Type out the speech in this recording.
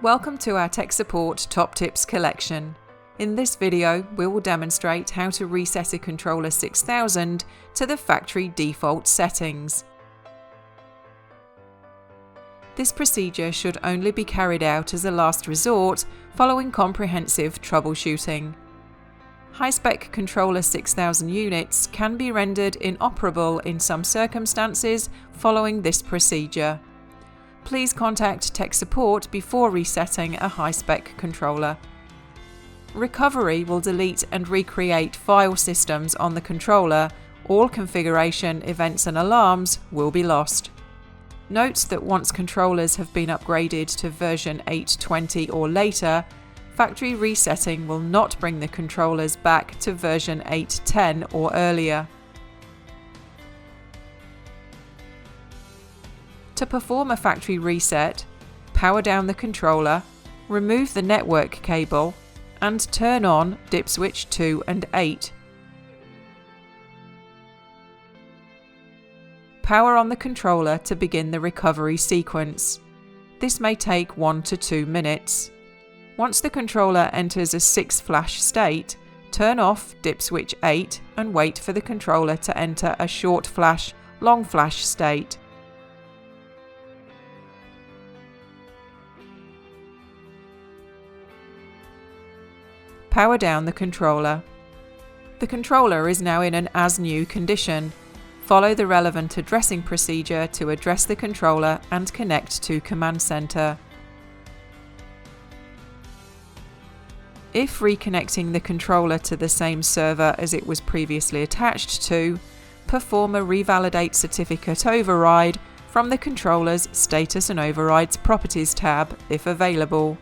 Welcome to our Tech Support Top Tips collection. In this video, we will demonstrate how to reset a Controller 6000 to the factory default settings. This procedure should only be carried out as a last resort following comprehensive troubleshooting. High Spec Controller 6000 units can be rendered inoperable in some circumstances following this procedure. Please contact Tech Support before resetting a High Spec controller. Recovery will delete and recreate file systems on the controller. All configuration, events and alarms will be lost. Note that once controllers have been upgraded to version 8.20 or later, factory resetting will not bring the controllers back to version 8.10 or earlier. To perform a factory reset, power down the controller, remove the network cable, and turn on dip switch 2 and 8. Power on the controller to begin the recovery sequence. This may take 1 to 2 minutes. Once the controller enters a 6 flash state, turn off dip switch 8 and wait for the controller to enter a short flash, long flash state. Power down the controller. The controller is now in an as-new condition. Follow the relevant addressing procedure to address the controller and connect to Command Center. If reconnecting the controller to the same server as it was previously attached to, perform a Revalidate Certificate override from the controller's Status and Overrides Properties tab if available.